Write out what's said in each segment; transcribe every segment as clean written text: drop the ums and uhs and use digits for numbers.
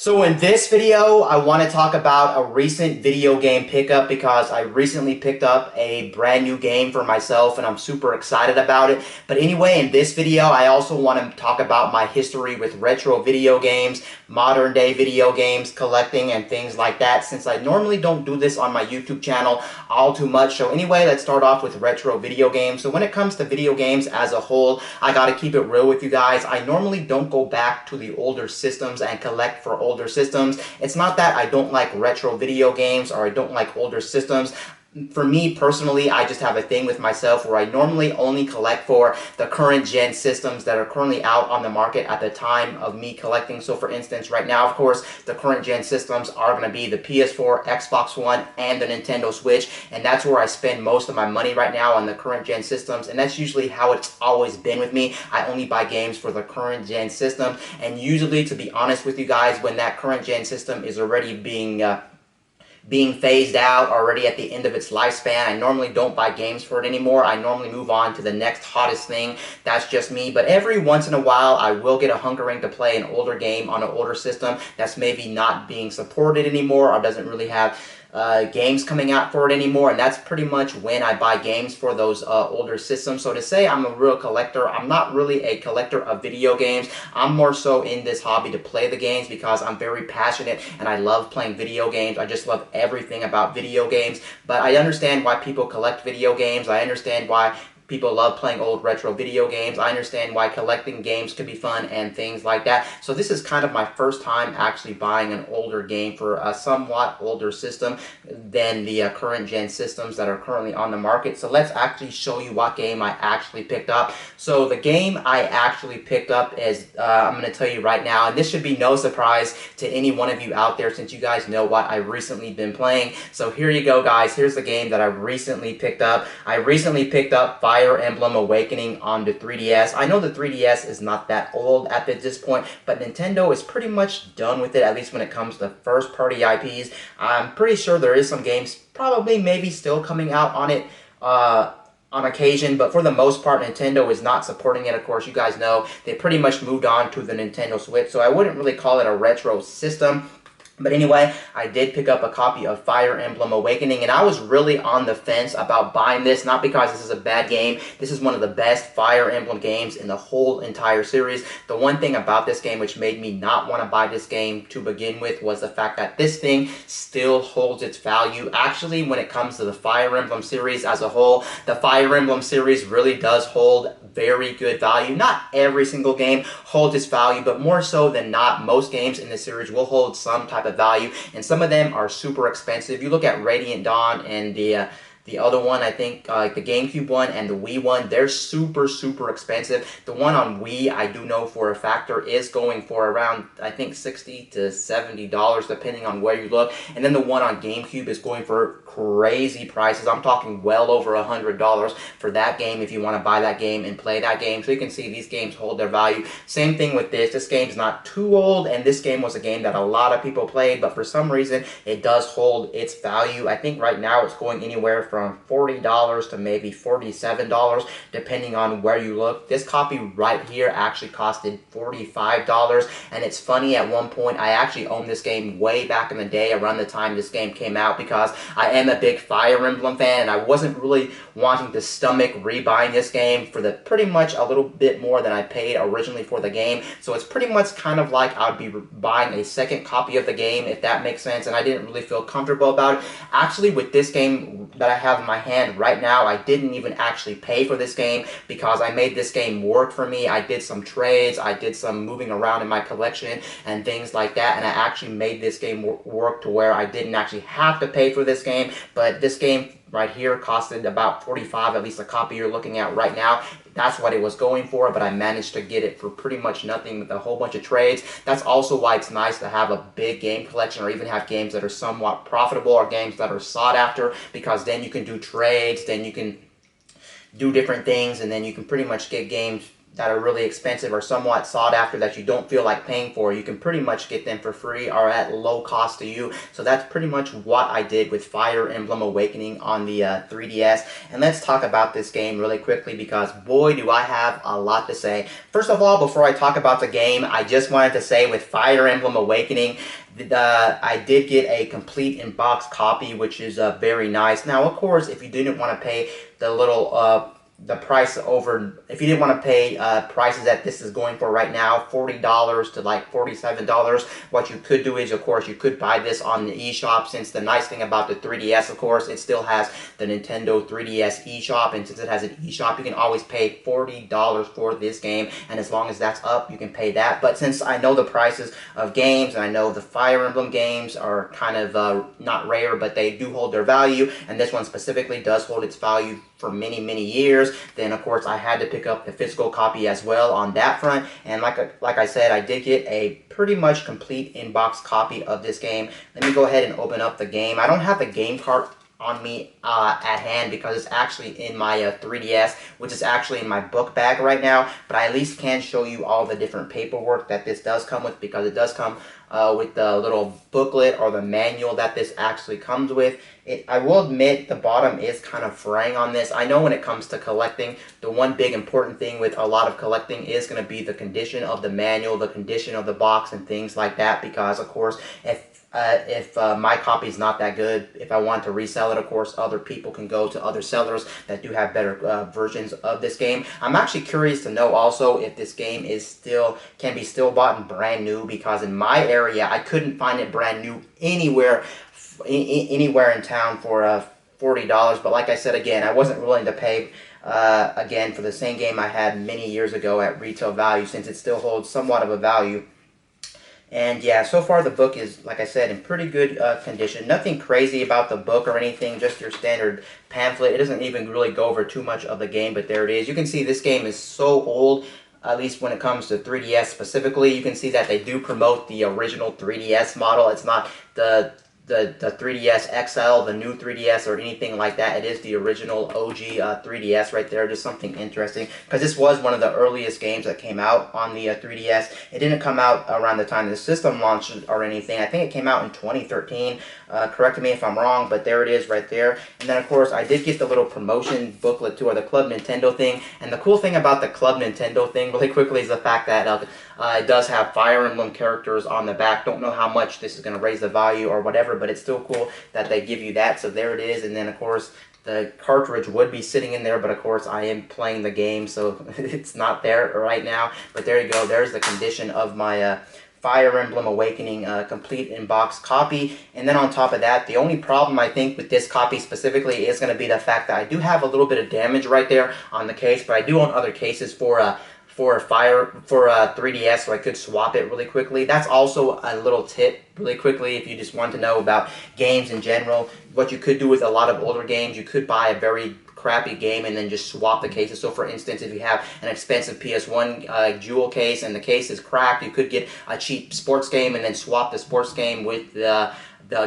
So in this video, I want to talk about a recent video game pickup because I recently picked up a brand new game for myself and I'm super excited about it. But anyway, in this video, I also want to talk about my history with retro video games, modern day video games, collecting and things like that, since I normally don't do this on my YouTube channel all too much. So anyway, let's start off with retro video games. So when it comes to video games as a whole, I got to keep it real with you guys. I normally don't go back to the older systems and collect for older systems. It's not that I don't like retro video games or I don't like older systems. For me personally, I just have a thing with myself where I normally only collect for the current gen systems that are currently out on the market at the time of me collecting. So for instance, right now, of course, the current gen systems are going to be the PS4, Xbox One, and the Nintendo Switch. And that's where I spend most of my money right now on the current gen systems. And that's usually how it's always been with me. I only buy games for the current gen system. And usually, to be honest with you guys, when that current gen system is already being phased out, already at the end of its lifespan, I normally don't buy games for it anymore. I normally move on to the next hottest thing. That's just me. But every once in a while, I will get a hunkering to play an older game on an older system that's maybe not being supported anymore or doesn't really have games coming out for it anymore, and that's pretty much when I buy games for those older systems. So to say I'm a real collector, I'm not really a collector of video games. I'm more so in this hobby to play the games because I'm very passionate and I love playing video games. I just love everything about video games. But I understand why people collect video games. I understand why people love playing old retro video games. I understand why collecting games could be fun and things like that. So this is kind of my first time actually buying an older game for a somewhat older system than the current gen systems that are currently on the market. So let's actually show you what game I actually picked up. So the game I actually picked up is, I'm going to tell you right now, and this should be no surprise to any one of you out there since you guys know what I've recently been playing. So here you go, guys. Here's the game that I recently picked up. I recently picked up Fire Emblem Awakening on the 3DS. I know the 3DS is not that old at this point, but Nintendo is pretty much done with it, at least when it comes to first-party IPs. I'm pretty sure there is some games probably maybe still coming out on it on occasion, but for the most part, Nintendo is not supporting it. Of course, you guys know they pretty much moved on to the Nintendo Switch, so I wouldn't really call it a retro system. But anyway, I did pick up a copy of Fire Emblem Awakening, and I was really on the fence about buying this, not because this is a bad game. This is one of the best Fire Emblem games in the whole entire series. The one thing about this game which made me not want to buy this game to begin with was the fact that this thing still holds its value. Actually, when it comes to the Fire Emblem series as a whole, the Fire Emblem series really does hold very good value. Not every single game holds its value, but more so than not, most games in the series will hold some type of value, and some of them are super expensive. You look at Radiant Dawn and the other one, I think, like the GameCube one and the Wii one, they're super expensive. The one on Wii, I do know for a factor, is going for around, I think, $60 to $70, depending on where you look. And then the one on GameCube is going for crazy prices. I'm talking well over $100 for that game if you want to buy that game and play that game. So you can see these games hold their value. Same thing with this. This game's not too old, and this game was a game that a lot of people played, but for some reason, it does hold its value. I think right now it's going anywhere from $40 to maybe $47, depending on where you look. This copy right here actually costed $45, and it's funny, at one point, I actually owned this game way back in the day, around the time this game came out, because I am a big Fire Emblem fan, and I wasn't really wanting to stomach rebuying this game for the pretty much a little bit more than I paid originally for the game. So it's pretty much kind of like I would be buying a second copy of the game, if that makes sense, and I didn't really feel comfortable about it. Actually, with this game that I have in my hand right now, I didn't even actually pay for this game because I made this game work for me. I did some trades, I did some moving around in my collection and things like that, and I actually made this game work to where I didn't actually have to pay for this game. But this game right here costed about $45, at least the copy you're looking at right now. That's what it was going for, but I managed to get it for pretty much nothing with a whole bunch of trades. That's also why it's nice to have a big game collection, or even have games that are somewhat profitable or games that are sought after, because then you can do trades, then you can do different things, and then you can pretty much get games that are really expensive or somewhat sought after that you don't feel like paying for, you can pretty much get them for free or at low cost to you. So that's pretty much what I did with Fire Emblem Awakening on the 3DS. And let's talk about this game really quickly because boy do I have a lot to say. First of all, before I talk about the game, I just wanted to say with Fire Emblem Awakening, I did get a complete in-box copy, which is very nice. Now, of course, if you didn't want to pay the little the price over, if you didn't want to pay prices that this is going for right now, $40 to like $47, what you could do is, of course, you could buy this on the eShop, since the nice thing about the 3DS, of course, it still has the Nintendo 3DS eShop, and since it has an eShop, you can always pay $40 for this game, and as long as that's up, you can pay that. But since I know the prices of games, and I know the Fire Emblem games are kind of not rare, but they do hold their value, and this one specifically does hold its value for many, many years, then of course I had to pick up the physical copy as well on that front. And like I said, I did get a pretty much complete in-box copy of this game. Let me go ahead and open up the game. I don't have the game cart on me at hand because it's actually in my 3DS, which is actually in my book bag right now, but I at least can show you all the different paperwork that this does come with, because it does come with the little booklet or the manual that this actually comes with. I will admit the bottom is kind of fraying on this. I know when it comes to collecting, the one big important thing with a lot of collecting is going to be the condition of the manual, the condition of the box, and things like that, because of course if my copy is not that good, if I want to resell it, of course, other people can go to other sellers that do have better versions of this game. I'm actually curious to know also if this game can be still bought in brand new, because in my area, I couldn't find it brand new anywhere in town for $40. But like I said again, I wasn't willing to pay again for the same game I had many years ago at retail value, since it still holds somewhat of a value. And yeah, so far the book is, like I said, in pretty good condition. Nothing crazy about the book or anything, just your standard pamphlet. It doesn't even really go over too much of the game, but there it is. You can see this game is so old, at least when it comes to 3DS specifically. You can see that they do promote the original 3DS model. It's not the 3DS XL, the new 3DS, or anything like that. It is the original OG 3DS right there. Just something interesting, because this was one of the earliest games that came out on the 3DS. It didn't come out around the time the system launched or anything. I think it came out in 2013. Correct me if I'm wrong, but there it is right there. And then, of course, I did get the little promotion booklet too, or the Club Nintendo thing. And the cool thing about the Club Nintendo thing, really quickly, is the fact that it does have Fire Emblem characters on the back. Don't know how much this is going to raise the value or whatever, but it's still cool that they give you that. So there it is. And then, of course, the cartridge would be sitting in there, but of course I am playing the game, so it's not there right now. But there you go. There's the condition of my Fire Emblem Awakening complete in-box copy. And then on top of that, the only problem I think with this copy specifically is going to be the fact that I do have a little bit of damage right there on the case, but I do own other cases for 3DS, so I could swap it really quickly. That's also a little tip really quickly if you just want to know about games in general. What you could do with a lot of older games, you could buy a very crappy game and then just swap the cases. So for instance, if you have an expensive PS1 jewel case and the case is cracked, you could get a cheap sports game and then swap the sports game with the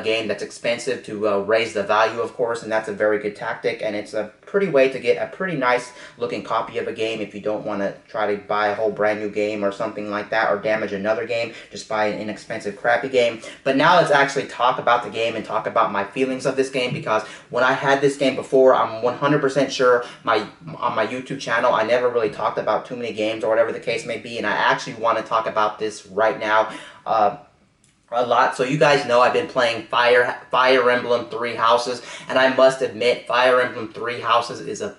game that's expensive to raise the value, of course, and that's a very good tactic, and it's a pretty way to get a pretty nice looking copy of a game if you don't want to try to buy a whole brand new game or something like that, or damage another game. Just buy an inexpensive crappy game. But now let's actually talk about the game and talk about my feelings of this game, because when I had this game before, I'm 100% sure on my YouTube channel I never really talked about too many games or whatever the case may be, and I actually want to talk about this right now a lot. So you guys know I've been playing Fire Emblem Three Houses, and I must admit Fire Emblem Three Houses is a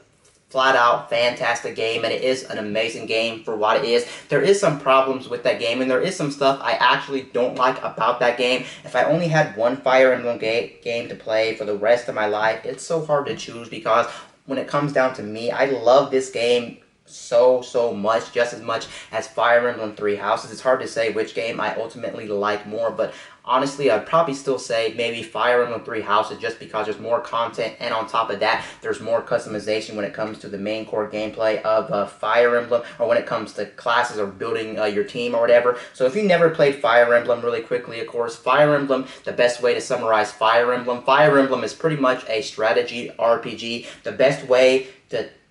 flat-out fantastic game, and it is an amazing game for what it is. There is some problems with that game, and there is some stuff I actually don't like about that game. If I only had one Fire Emblem game to play for the rest of my life, it's so hard to choose, because when it comes down to me, I love this game so much, just as much as Fire Emblem Three Houses. It's hard to say which game I ultimately like more, but honestly, I'd probably still say maybe Fire Emblem Three Houses, just because there's more content, and on top of that, there's more customization when it comes to the main core gameplay of Fire Emblem, or when it comes to classes or building your team or whatever. So if you never played Fire Emblem, really quickly, of course, Fire Emblem, the best way to summarize Fire Emblem is pretty much a strategy RPG. The best way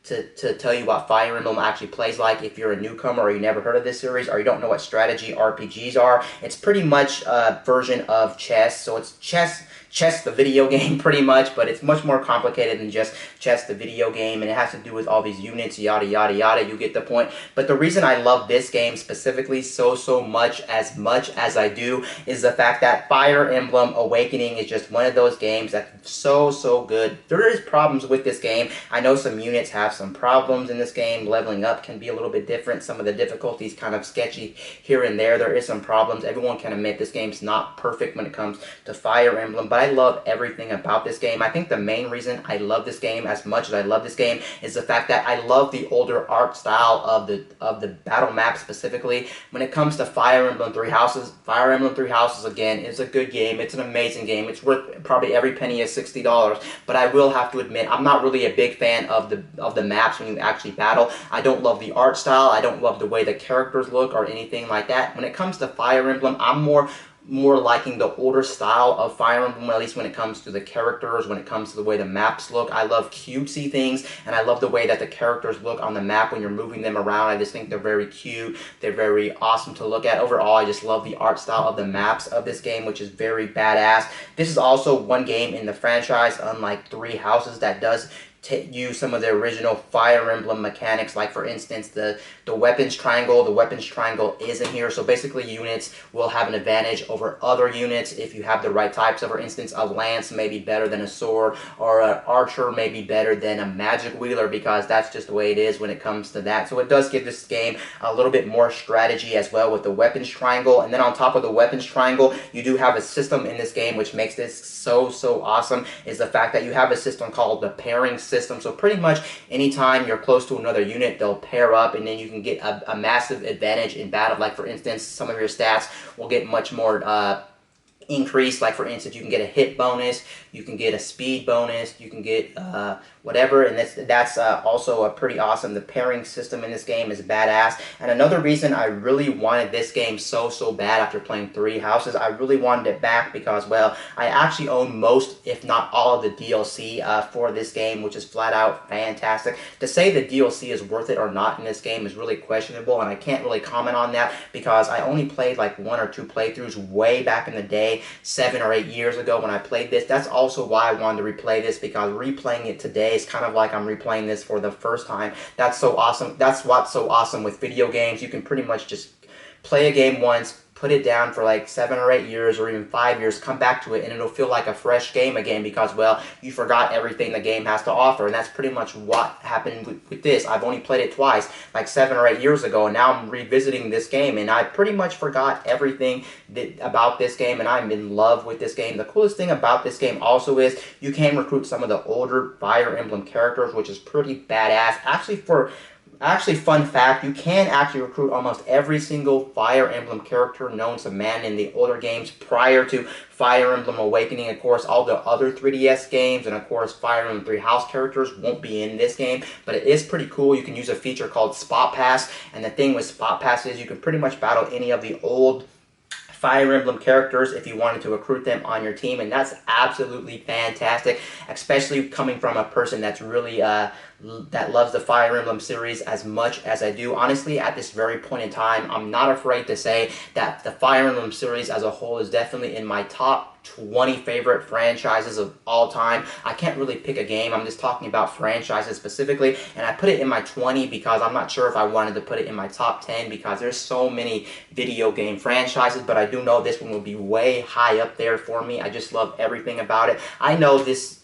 to tell you what Fire Emblem actually plays like if you're a newcomer or you never heard of this series or you don't know what strategy RPGs are. It's pretty much a version of chess. So it's chess the video game pretty much, but it's much more complicated than just chess the video game, and it has to do with all these units, yada yada yada. You get the point. But the reason I love this game specifically so much as I do is the fact that Fire Emblem Awakening is just one of those games that's so good. There is problems with this game. I know some units have some problems in this game. Leveling up can be a little bit different. Some of the difficulties kind of sketchy here and there. There is some problems. Everyone can admit this game's not perfect when it comes to Fire Emblem, but I love everything about this game. I think the main reason I love this game as much as I love this game is the fact that I love the older art style of the battle map specifically. When it comes to Fire Emblem Three Houses, Fire Emblem Three Houses again is a good game. It's an amazing game. It's worth probably every penny is $60. But I will have to admit I'm not really a big fan of the maps when you actually battle. I don't love the art style. I don't love the way the characters look or anything like that. When it comes to Fire Emblem, I'm more liking the older style of Fire Emblem, at least when it comes to the characters, when it comes to the way the maps look. I love cutesy things, and I love the way that the characters look on the map when you're moving them around. I just think they're very cute. They're very awesome to look at. Overall, I just love the art style of the maps of this game, which is very badass. This is also one game in the franchise, unlike Three Houses, that does use some of the original Fire Emblem mechanics, like for instance the weapons triangle. The weapons triangle is in here, so basically units will have an advantage over other units if you have the right types. So for instance, a lance may be better than a sword, or an archer may be better than a magic wheeler, because that's just the way it is when it comes to that. So it does give this game a little bit more strategy as well with the weapons triangle. And then on top of the weapons triangle, you do have a system in this game which makes this so awesome, is the fact that you have a system called the pairing system. So pretty much anytime you're close to another unit, they'll pair up, and then you can get a massive advantage in battle. Like for instance, some of your stats will get much more increase. Like for instance, you can get a hit bonus, you can get a speed bonus, you can get whatever, and that's also a pretty awesome. The pairing system in this game is badass. And another reason I really wanted this game so bad after playing Three Houses, I really wanted it back because, well, I actually own most, if not all, of the DLC for this game, which is flat out fantastic. To say the DLC is worth it or not in this game is really questionable, and I can't really comment on that because I only played like 1 or 2 playthroughs way back in the day, 7 or 8 years ago when I played this. That's also why I wanted to replay this, because replaying it today is kind of like I'm replaying this for the first time. That's so awesome. That's what's so awesome with video games. You can pretty much just play a game once, put it down for like 7 or 8 years or even 5 years, come back to it, and it'll feel like a fresh game again because, well, you forgot everything the game has to offer. And that's pretty much what happened with this. I've only played it twice, like 7 or 8 years ago, and now I'm revisiting this game, and I pretty much forgot everything about this game, and I'm in love with this game. The coolest thing about this game also is you can recruit some of the older Fire Emblem characters, which is pretty badass. Actually, fun fact, you can actually recruit almost every single Fire Emblem character known to man in the older games prior to Fire Emblem Awakening. Of course, all the other 3DS games and, of course, Fire Emblem Three House characters won't be in this game, but it is pretty cool. You can use a feature called Spot Pass, and the thing with Spot Pass is you can pretty much battle any of the old Fire Emblem characters if you wanted to recruit them on your team, and that's absolutely fantastic, especially coming from a person that's really that loves the Fire Emblem series as much as I do. Honestly, at this very point in time, I'm not afraid to say that the Fire Emblem series as a whole is definitely in my top 20 favorite franchises of all time. I can't really pick a game. I'm just talking about franchises specifically, and I put it in my 20 because I'm not sure if I wanted to put it in my top 10 because there's so many video game franchises, but I do know this one will be way high up there for me. I just love everything about it. I know these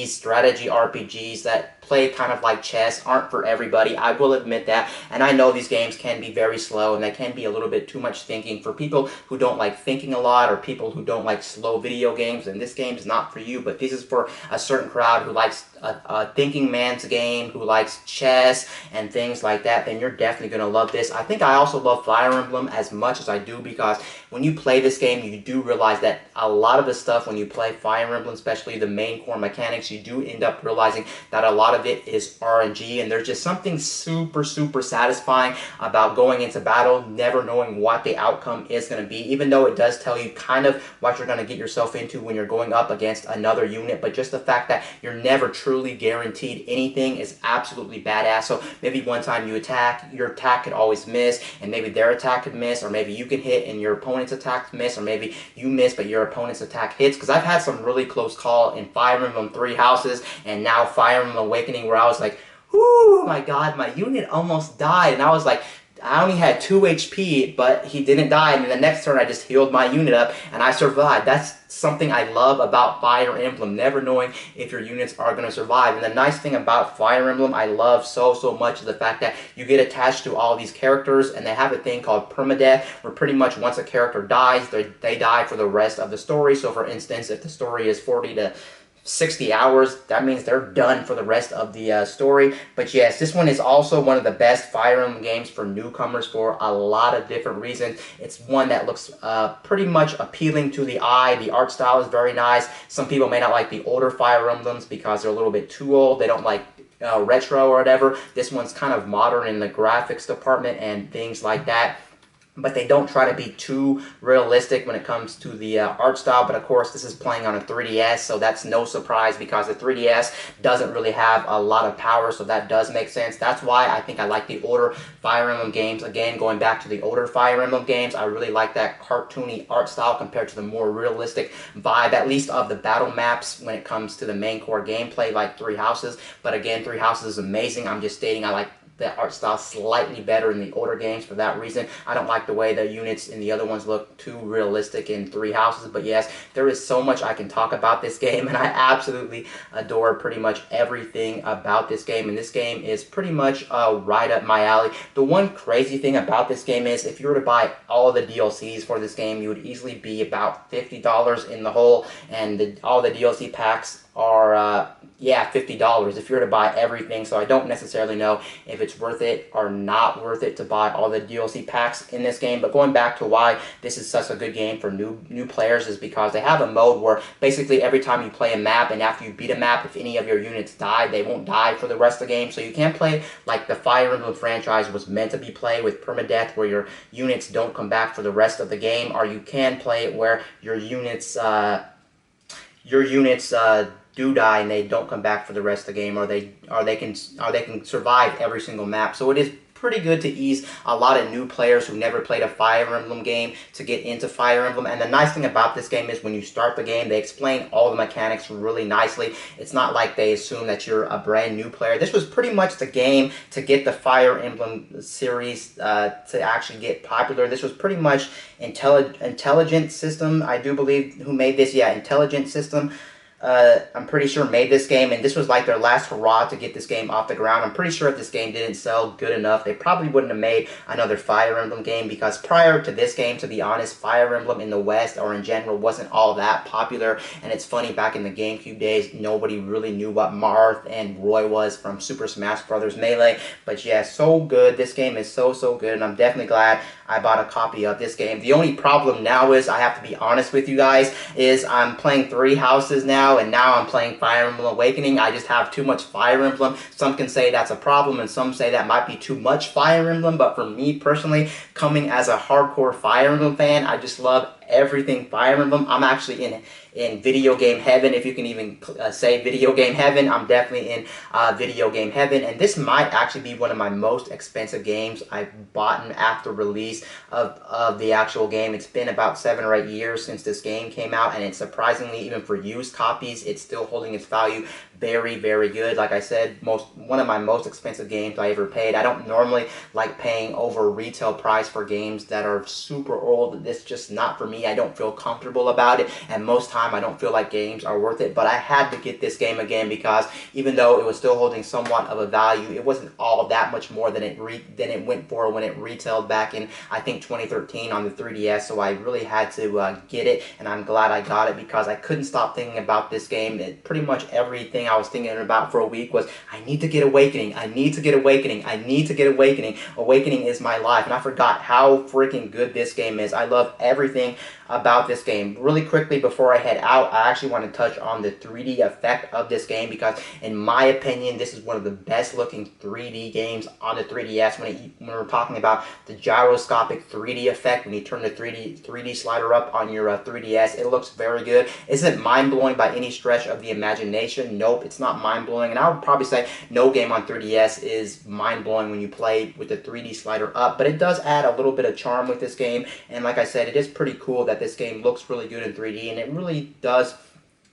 strategy RPGs that play kind of like chess aren't for everybody. I will admit that, and I know these games can be very slow and they can be a little bit too much thinking for people who don't like thinking a lot or people who don't like slow video games, and this game is not for you. But this is for a certain crowd who likes a thinking man's game, who likes chess and things like that. Then you're definitely going to love this. I think I also love Fire Emblem as much as I do because when you play this game, you do realize that a lot of the stuff when you play Fire Emblem, especially the main core mechanics, you do end up realizing that a lot of of it is RNG, and there's just something super, super satisfying about going into battle, never knowing what the outcome is going to be, even though it does tell you kind of what you're going to get yourself into when you're going up against another unit. But just the fact that you're never truly guaranteed anything is absolutely badass. So maybe one time you attack, your attack could always miss, and maybe their attack could miss, or maybe you can hit and your opponent's attack miss, or maybe you miss but your opponent's attack hits. Because I've had some really close call in Fire Emblem Three Houses and now Fire Emblem Awakening where I was like, oh my god, my unit almost died, and I was like, I only had 2 HP, but he didn't die, and then the next turn I just healed my unit up, and I survived. That's something I love about Fire Emblem, never knowing if your units are going to survive. And the nice thing about Fire Emblem I love so much is the fact that you get attached to all these characters, and they have a thing called permadeath, where pretty much once a character dies, they die for the rest of the story. So for instance, if the story is 40 to 60 hours, that means they're done for the rest of the story. But yes, this one is also one of the best Fire Emblem games for newcomers for a lot of different reasons. It's one that looks pretty much appealing to the eye. The art style is very nice. Some people may not like the older Fire Emblems because they're a little bit too old. They don't like retro or whatever. This one's kind of modern in the graphics department and things like that. But they don't try to be too realistic when it comes to the art style. But of course, this is playing on a 3DS, so that's no surprise because the 3DS doesn't really have a lot of power, so that does make sense. That's why I think I like the older Fire Emblem games. Again, going back to the older Fire Emblem games, I really like that cartoony art style compared to the more realistic vibe, at least of the battle maps when it comes to the main core gameplay like Three Houses. But again, Three Houses is amazing. I'm just stating I like the art style slightly better in the older games for that reason. I don't like the way the units in the other ones look too realistic in Three Houses, but yes, there is so much I can talk about this game, and I absolutely adore pretty much everything about this game, and this game is pretty much right up my alley. The one crazy thing about this game is if you were to buy all of the DLCs for this game, you would easily be about $50 in the hole, and all the DLC packs are yeah, $50 if you were to buy everything. So I don't necessarily know if it's worth it or not worth it to buy all the DLC packs in this game. But going back to why this is such a good game for new players is because they have a mode where basically every time you play a map and after you beat a map, if any of your units die, they won't die for the rest of the game. So you can play like the Fire Emblem franchise was meant to be played, with permadeath, where your units don't come back for the rest of the game, or you can play it where your units do die and they don't come back for the rest of the game, or they can survive every single map. So it is pretty good to ease a lot of new players who never played a Fire Emblem game to get into Fire Emblem. And the nice thing about this game is when you start the game, they explain all the mechanics really nicely. It's not like they assume that you're a brand new player. This was pretty much the game to get the Fire Emblem series to actually get popular. This was pretty much Intelligent System, I do believe, who made this. Yeah, Intelligent System. I'm pretty sure made this game, and this was like their last hurrah to get this game off the ground. I'm pretty sure if this game didn't sell good enough, they probably wouldn't have made another Fire Emblem game, because prior to this game, to be honest, Fire Emblem in the West or in general wasn't all that popular. And it's funny, back in the GameCube days, nobody really knew what Marth and Roy was from Super Smash Bros. Melee. But yeah, so good. This game is so good, and I'm definitely glad I bought a copy of this game. The only problem now is, I have to be honest with you guys, is I'm playing Three Houses now, and now I'm playing Fire Emblem Awakening. I just have too much Fire Emblem. Some can say that's a problem, and some say that might be too much Fire Emblem, but for me personally, coming as a hardcore Fire Emblem fan, I just love everything Fire Emblem. I'm actually in video game heaven, if you can even say video game heaven. I'm definitely in video game heaven, and this might actually be one of my most expensive games I've bought after release of the actual game. It's been about 7 or 8 years since this game came out, and it's surprisingly, even for used copies, it's still holding its value very good. Like I said, one of my most expensive games I ever paid. I don't normally like paying over retail price for games that are super old. It's just not for me. I don't feel comfortable about it, and most time I don't feel like games are worth it. But I had to get this game again, because even though it was still holding somewhat of a value, it wasn't all that much more than it went for when it retailed back in, I think, 2013 on the 3DS. So I really had to get it, and I'm glad I got it, because I couldn't stop thinking about this game. Pretty much everything I was thinking about for a week was, I need to get Awakening. I need to get Awakening. I need to get Awakening. Awakening is my life. And I forgot how freaking good this game is. I love everything about this game. Really quickly before I head out, I actually want to touch on the 3D effect of this game because in my opinion, this is one of the best looking 3D games on the 3DS. When we're talking about the gyroscopic 3D effect, when you turn the 3D slider up on your 3DS, it looks very good. Is it mind-blowing by any stretch of the imagination? Nope, it's not mind-blowing. And I would probably say no game on 3DS is mind-blowing when you play with the 3D slider up, but it does add a little bit of charm with this game. And like I said, it is pretty cool that this game looks really good in 3D, and it really does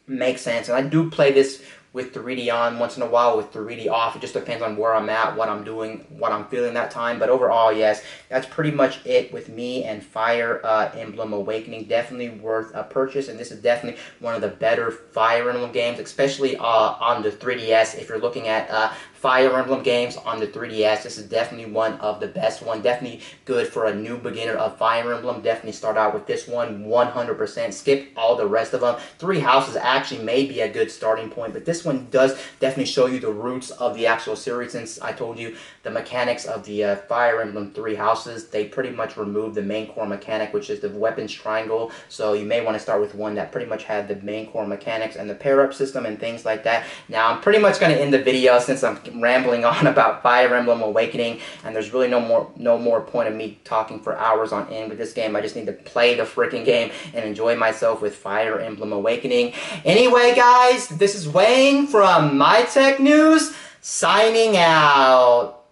make sense. And I do play this with 3D on once in a while, with 3D off. It just depends on where I'm at, what I'm doing, what I'm feeling that time. But overall, yes, that's pretty much it with me and Fire Emblem Awakening. Definitely worth a purchase, and this is definitely one of the better Fire Emblem games, especially on the 3DS. If you're looking at Fire Emblem games on the 3DS, this is definitely one of the best one. Definitely good for a new beginner of Fire Emblem. Definitely start out with this one 100%. Skip all the rest of them. Three Houses actually may be a good starting point, but this one does definitely show you the roots of the actual series. Since I told you the mechanics of the Fire Emblem Three Houses, they pretty much removed the main core mechanic, which is the weapons triangle. So you may want to start with one that pretty much had the main core mechanics and the pair-up system and things like that. Now I'm pretty much going to end the video since I'm rambling on about Fire Emblem Awakening, and there's really no more point of me talking for hours on end with this game. I just need to play the freaking game and enjoy myself with Fire Emblem Awakening. Anyway, guys, this is Wayne from My Tech News, signing out.